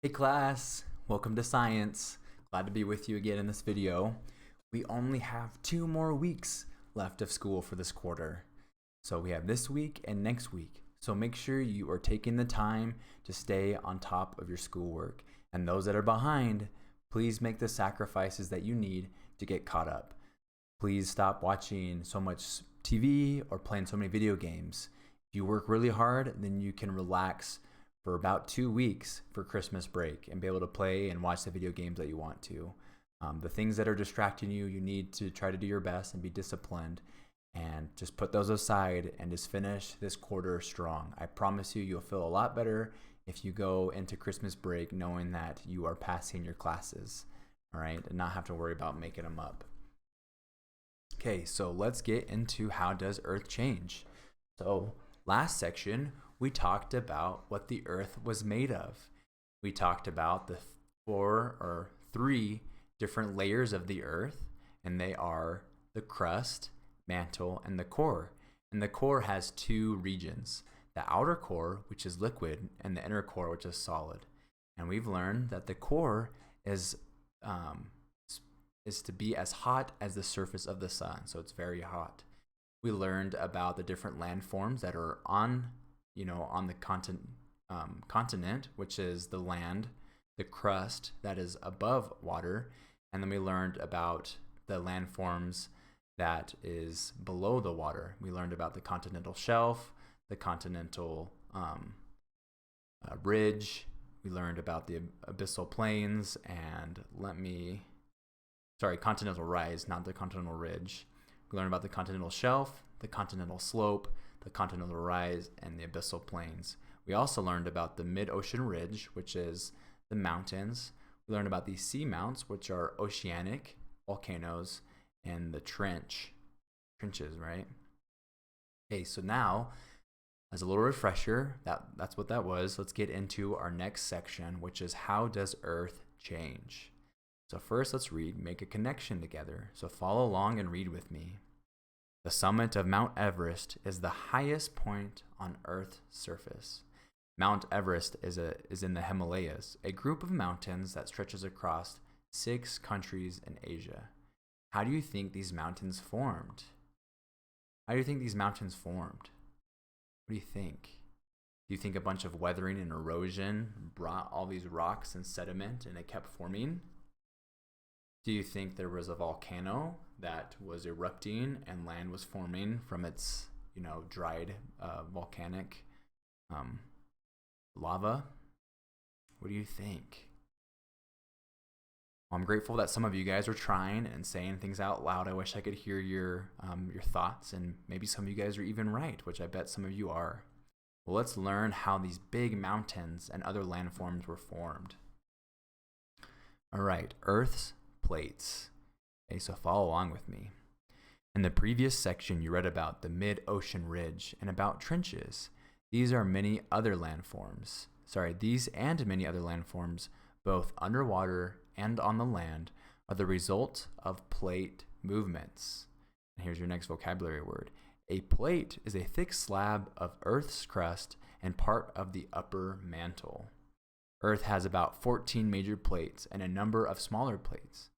Hey class, welcome to science. Glad to be with you again in this video. We only have 2 more weeks left of school for this quarter. So we have this week and next week. So make sure you are taking the time to stay on top of your schoolwork. And those that are behind, please make the sacrifices that you need to get caught up. Please stop watching so much TV or playing so many video games. If you work really hard, then you can relax for about 2 weeks for Christmas break and be able to play and watch the video games that you want to. The things that are distracting you, you need to try to do your best and be disciplined and just put those aside and just finish this quarter strong. I promise you, you'll feel a lot better if you go into Christmas break knowing that you are passing your classes, all right, and not have to worry about making them up. Okay, so let's get into how does Earth change? So last section, we talked about what the Earth was made of. We talked about the 3 different layers of the Earth, and they are the crust, mantle, and the core. And the core has 2 regions, the outer core, which is liquid, and the inner core, which is solid. And we've learned that the core is to be as hot as the surface of the sun, so it's very hot. We learned about the different landforms that are on the continent, which is the land, the crust that is above water, and then we learned about the landforms that is below the water. We learned about the continental shelf, the continental ridge. We learned about the abyssal plains and continental rise, not the continental ridge. We learned about the continental shelf, the continental slope, the continental rise, and the abyssal plains. We also learned about the mid-ocean ridge, which is the mountains. We learned about the seamounts, which are oceanic volcanoes, and the trenches, right? Okay, so now, as a little refresher, that's what that was. Let's get into our next section, which is how does Earth change? So first, let's make a connection together. So follow along and read with me. The summit of Mount Everest is the highest point on Earth's surface. Mount Everest is in the Himalayas, a group of mountains that stretches across 6 countries in Asia. How do you think these mountains formed? What do you think? Do you think a bunch of weathering and erosion brought all these rocks and sediment and it kept forming? Do you think there was a volcano that was erupting and land was forming from its, dried volcanic lava? What do you think? Well, I'm grateful that some of you guys are trying and saying things out loud. I wish I could hear your thoughts, and maybe some of you guys are even right, which I bet some of you are. Well, let's learn how these big mountains and other landforms were formed. All right, Earth's plates. Okay, so follow along with me. In the previous section, you read about the mid-ocean ridge and about trenches. These and many other landforms, both underwater and on the land, are the result of plate movements. And here's your next vocabulary word. A plate is a thick slab of Earth's crust and part of the upper mantle. Earth has about 14 major plates and a number of smaller plates.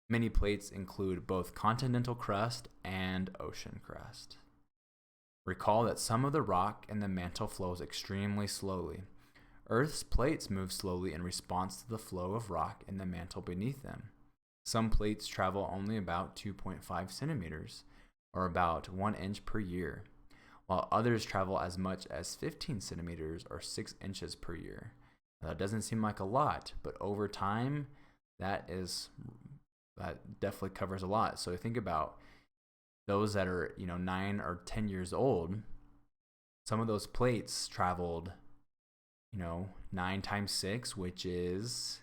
Many plates include both continental crust and ocean crust. Recall that some of the rock in the mantle flows extremely slowly. Earth's plates move slowly in response to the flow of rock in the mantle beneath them. Some plates travel only about 2.5 centimeters, or about 1 inch per year, while others travel as much as 15 centimeters or 6 inches per year. Now, that doesn't seem like a lot, but over time, that definitely covers a lot. So think about those that are 9 or 10 years old. Some of those plates traveled 9 times 6, which is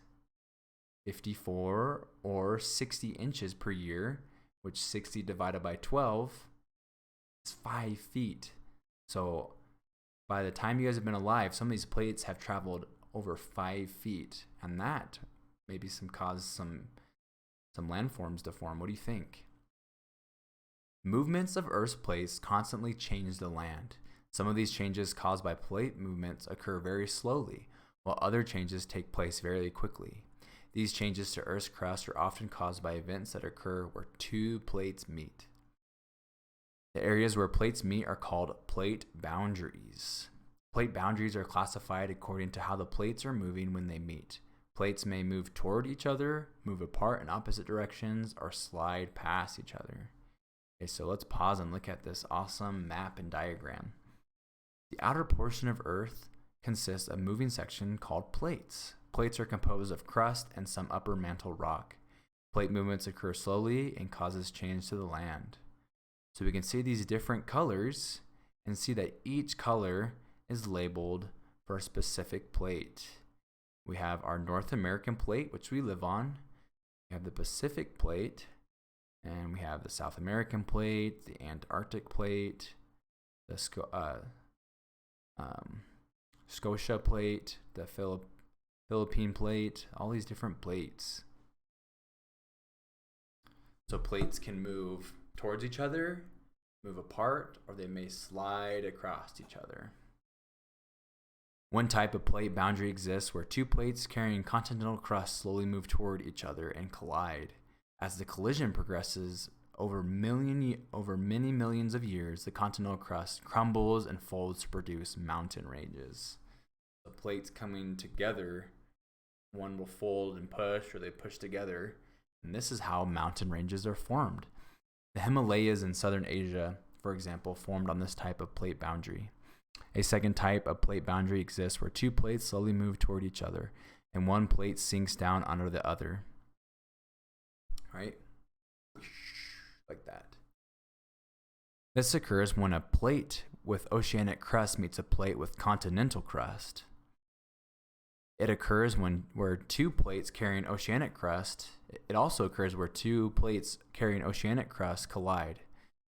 54 or 60 inches per year, which 60 divided by 12 is 5 feet. So by the time you guys have been alive, some of these plates have traveled over 5 feet, and that maybe caused some landforms to form. What do you think? Movements of Earth's plates constantly change the land. Some of these changes caused by plate movements occur very slowly, while other changes take place very quickly. These changes to Earth's crust are often caused by events that occur where two plates meet. The areas where plates meet are called plate boundaries. Plate boundaries are classified according to how the plates are moving when they meet. Plates may move toward each other, move apart in opposite directions, or slide past each other. Okay, so let's pause and look at this awesome map and diagram. The outer portion of Earth consists of a moving section called plates. Plates are composed of crust and some upper mantle rock. Plate movements occur slowly and causes change to the land. So we can see these different colors and see that each color is labeled for a specific plate. We have our North American plate, which we live on. We have the Pacific plate, and we have the South American plate, the Antarctic plate, the Scotia plate, the Philippine plate, all these different plates. So plates can move towards each other, move apart, or they may slide across each other. One type of plate boundary exists where two plates carrying continental crust slowly move toward each other and collide. As the collision progresses over many millions of years, the continental crust crumbles and folds to produce mountain ranges. The plates coming together, one will fold and push, or they push together, and this is how mountain ranges are formed. The Himalayas in southern Asia, for example, formed on this type of plate boundary. A second type of plate boundary exists where two plates slowly move toward each other, and one plate sinks down under the other. Right? Like that. This occurs when a plate with oceanic crust meets a plate with continental crust. It occurs where two plates carrying oceanic crust. It also occurs where two plates carrying oceanic crust collide.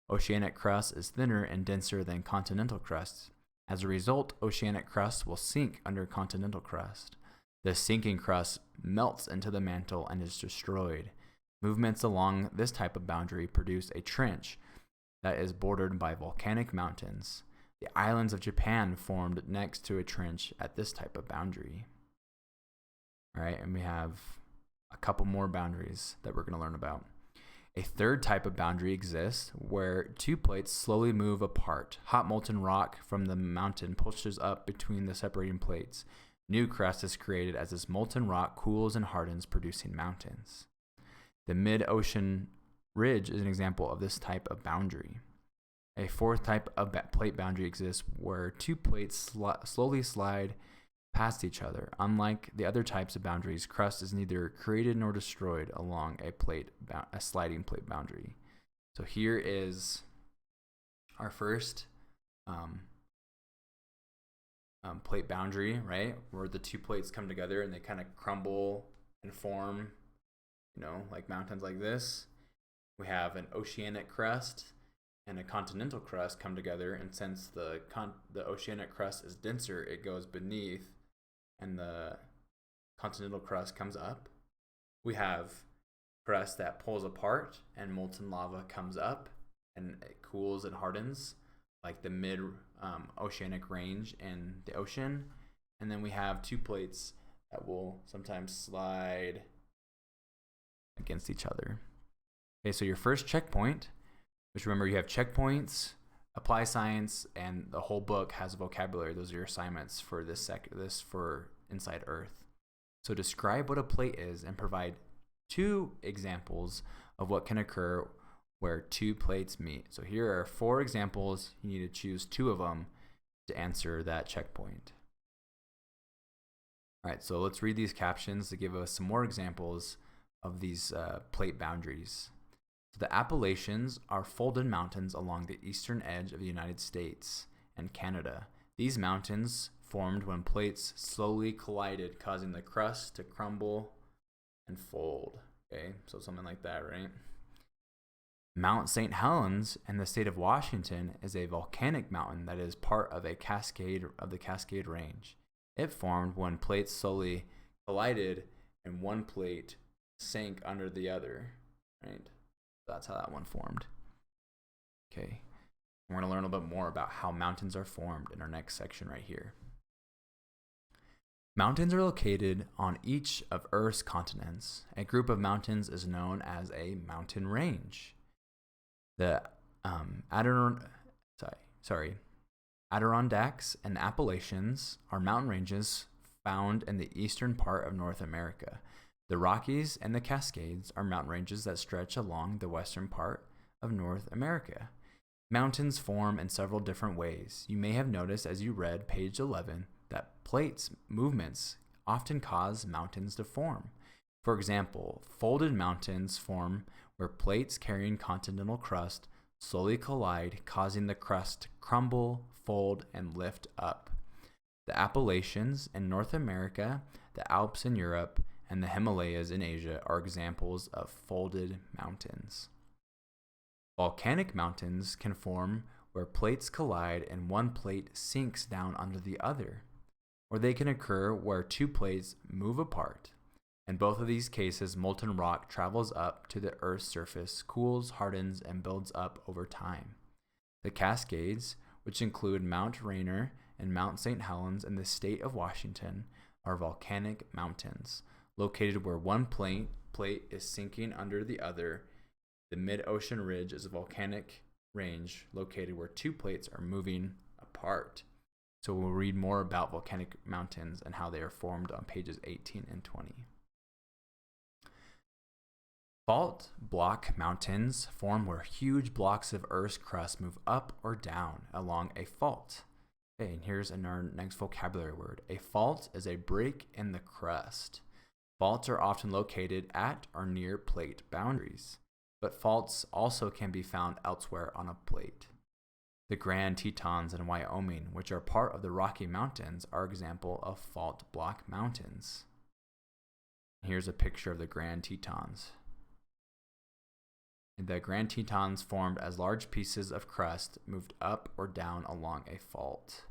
Oceanic crust is thinner and denser than continental crust. As a result, oceanic crust will sink under continental crust. The sinking crust melts into the mantle and is destroyed. Movements along this type of boundary produce a trench that is bordered by volcanic mountains. The islands of Japan formed next to a trench at this type of boundary. All right, and we have a couple more boundaries that we're going to learn about. A third type of boundary exists where two plates slowly move apart. Hot molten rock from the mountain pushes up between the separating plates. New crust is created as this molten rock cools and hardens, producing mountains. The mid-ocean ridge is an example of this type of boundary. A fourth type of plate boundary exists where two plates slowly slide past each other. Unlike the other types of boundaries, crust is neither created nor destroyed along a sliding plate boundary. So here is our first plate boundary, right? Where the two plates come together and they kind of crumble and form, like mountains like this. We have an oceanic crust and a continental crust come together, and since the oceanic crust is denser, it goes beneath and the continental crust comes up. We have crust that pulls apart and molten lava comes up and it cools and hardens, like the mid-oceanic range in the ocean. And then we have two plates that will sometimes slide against each other. Okay, so your first checkpoint, which remember you have checkpoints, apply science, and the whole book has a vocabulary. Those are your assignments for this for Inside Earth. So describe what a plate is and provide two examples of what can occur where two plates meet. So here are 4 examples. You need to choose 2 of them to answer that checkpoint. All right, so let's read these captions to give us some more examples of these plate boundaries. So the Appalachians are folded mountains along the eastern edge of the United States and Canada. These mountains formed when plates slowly collided, causing the crust to crumble and fold. Okay, so something like that, right? Mount St. Helens in the state of Washington is a volcanic mountain that is part of the Cascade Range. It formed when plates slowly collided and one plate sank under the other, right? That's how that one formed. Okay, we're going to learn a little bit more about how mountains are formed in our next section right here. Mountains are located on each of Earth's continents. A group of mountains is known as a mountain range. The Adirondacks and Appalachians are mountain ranges found in the eastern part of North America. The Rockies and the Cascades are mountain ranges that stretch along the western part of North America. Mountains form in several different ways. You may have noticed as you read page 11 that plates movements often cause mountains to form. For example, folded mountains form where plates carrying continental crust slowly collide, causing the crust to crumble, fold, and lift up. The Appalachians in North America, the Alps in Europe, and the Himalayas in Asia are examples of folded mountains. Volcanic mountains can form where plates collide and one plate sinks down under the other, or they can occur where two plates move apart. In both of these cases, molten rock travels up to the Earth's surface, cools, hardens, and builds up over time. The Cascades, which include Mount Rainier and Mount St. Helens in the state of Washington, are volcanic mountains, located where one plate is sinking under the other. The mid-ocean ridge is a volcanic range located where two plates are moving apart. So we'll read more about volcanic mountains and how they are formed on pages 18 and 20. Fault block mountains form where huge blocks of Earth's crust move up or down along a fault. Okay, and here's our next vocabulary word. A fault is a break in the crust. Faults are often located at or near plate boundaries, but faults also can be found elsewhere on a plate. The Grand Tetons in Wyoming, which are part of the Rocky Mountains, are an example of fault block mountains. Here's a picture of the Grand Tetons. The Grand Tetons formed as large pieces of crust moved up or down along a fault.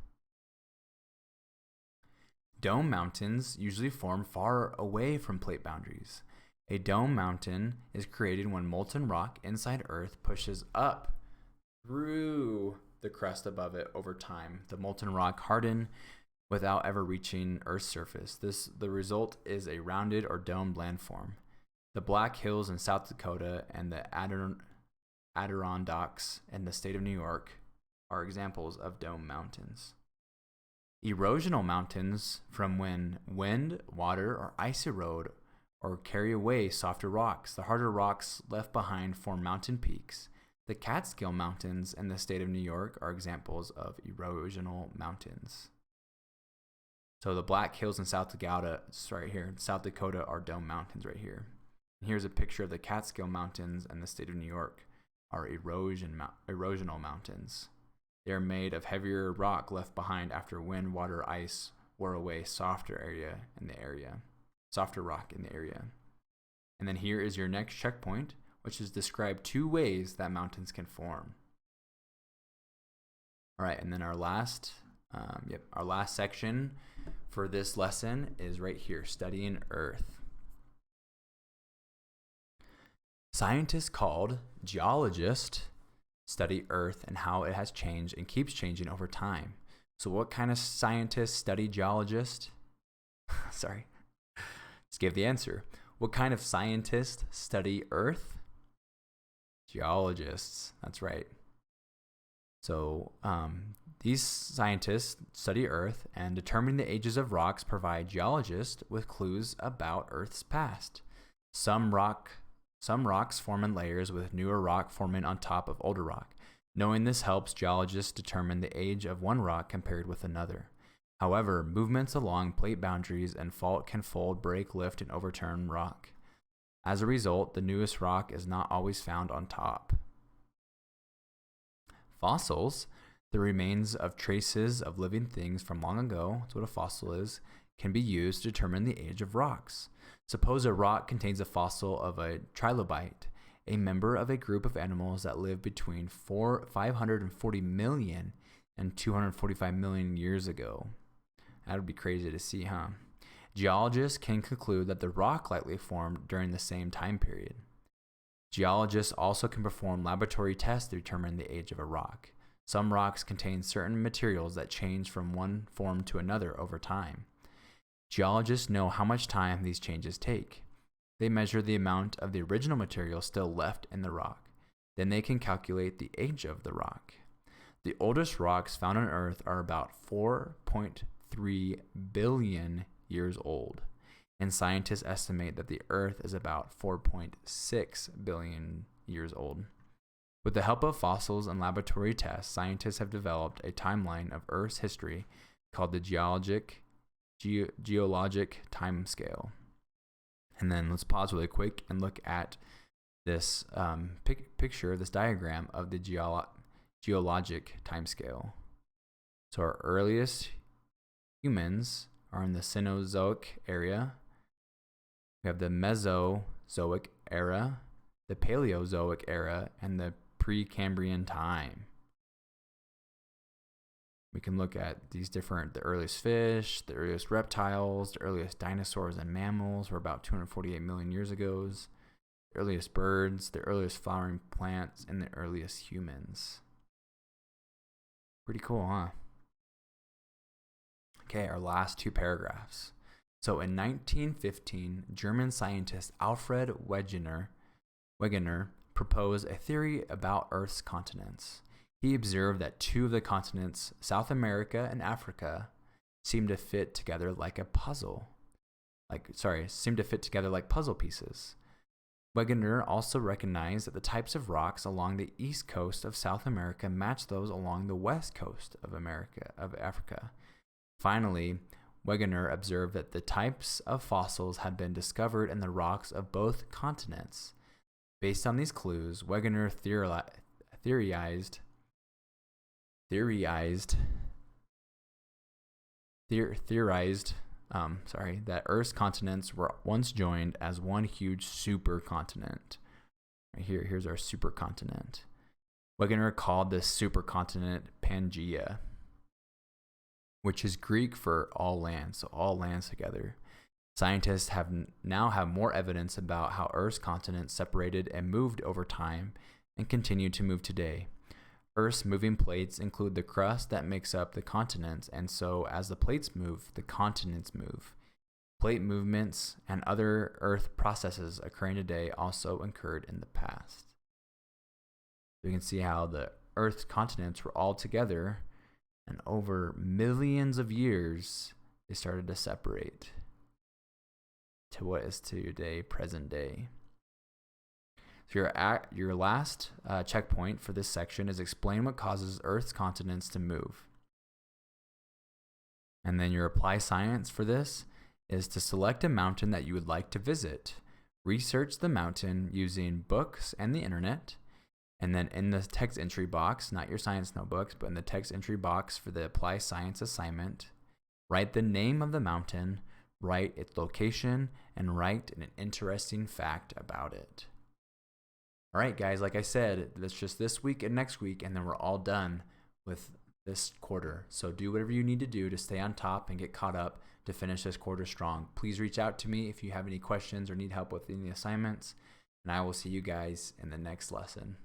Dome mountains usually form far away from plate boundaries. A dome mountain is created when molten rock inside Earth pushes up through the crust above it over time. The molten rock hardened without ever reaching Earth's surface. The result is a rounded or domed landform. The Black Hills in South Dakota and the Adirondacks in the state of New York are examples of dome mountains. Erosional mountains from when wind, water, or ice erode or carry away softer rocks. The harder rocks left behind form mountain peaks. The Catskill Mountains in the state of New York are examples of erosional mountains. So the Black Hills in South Dakota are dome mountains right here. And here's a picture of the Catskill Mountains in the state of New York are erosional mountains. They are made of heavier rock left behind after wind, water, ice wore away softer rock in the area. And then here is your next checkpoint, which is describe two ways that mountains can form. All right, and then our last section for this lesson is right here, studying Earth. Scientists called geologists study Earth and how it has changed and keeps changing over time. So what kind of scientists study geologists? Sorry. Let's give the answer. What kind of scientists study Earth? Geologists. That's right. So these scientists study Earth, and determining the ages of rocks provide geologists with clues about Earth's past. Some rocks form in layers, with newer rock forming on top of older rock. Knowing this helps geologists determine the age of one rock compared with another. However, movements along plate boundaries and fault can fold, break, lift, and overturn rock. As a result, the newest rock is not always found on top. Fossils, the remains of traces of living things from long ago, that's what a fossil is, can be used to determine the age of rocks. Suppose a rock contains a fossil of a trilobite, a member of a group of animals that lived between 540 million and 245 million years ago. That would be crazy to see, huh? Geologists can conclude that the rock likely formed during the same time period. Geologists also can perform laboratory tests to determine the age of a rock. Some rocks contain certain materials that change from one form to another over time. Geologists know how much time these changes take. They measure the amount of the original material still left in the rock. Then they can calculate the age of the rock. The oldest rocks found on Earth are about 4.3 billion years old, and scientists estimate that the Earth is about 4.6 billion years old. With the help of fossils and laboratory tests, scientists have developed a timeline of Earth's history called the geologic time scale. And then let's pause really quick and look at this picture, this diagram of the geologic time scale. So our earliest humans are in the Cenozoic area. We have the Mesozoic era, the Paleozoic era, and the Precambrian time. We can look at the earliest fish, the earliest reptiles, the earliest dinosaurs and mammals were about 248 million years ago, the earliest birds, the earliest flowering plants, and the earliest humans. Pretty cool, huh? Okay, our last two paragraphs. So in 1915, German scientist Alfred Wegener proposed a theory about Earth's continents. He observed that two of the continents, South America and Africa, seemed to fit together like puzzle pieces. Wegener also recognized that the types of rocks along the east coast of South America matched those along the west coast of Africa. Finally, Wegener observed that the types of fossils had been discovered in the rocks of both continents. Based on these clues, Wegener theorized that Earth's continents were once joined as one huge supercontinent. Right here's our supercontinent. Wegener called this supercontinent Pangaea, which is Greek for all lands, so all lands together. Scientists now have more evidence about how Earth's continents separated and moved over time and continue to move today. Earth's moving plates include the crust that makes up the continents, and so as the plates move, the continents move. Plate movements and other Earth processes occurring today also occurred in the past. You can see how the Earth's continents were all together, and over millions of years, they started to separate to what is today, present day. So your last checkpoint for this section is explain what causes Earth's continents to move. And then your apply science for this is to select a mountain that you would like to visit. Research the mountain using books and the internet. And then in the text entry box, not your science notebooks, but in the text entry box for the apply science assignment, write the name of the mountain, write its location, and write an interesting fact about it. All right, guys, like I said, that's just this week and next week, and then we're all done with this quarter. So do whatever you need to do to stay on top and get caught up to finish this quarter strong. Please reach out to me if you have any questions or need help with any assignments, and I will see you guys in the next lesson.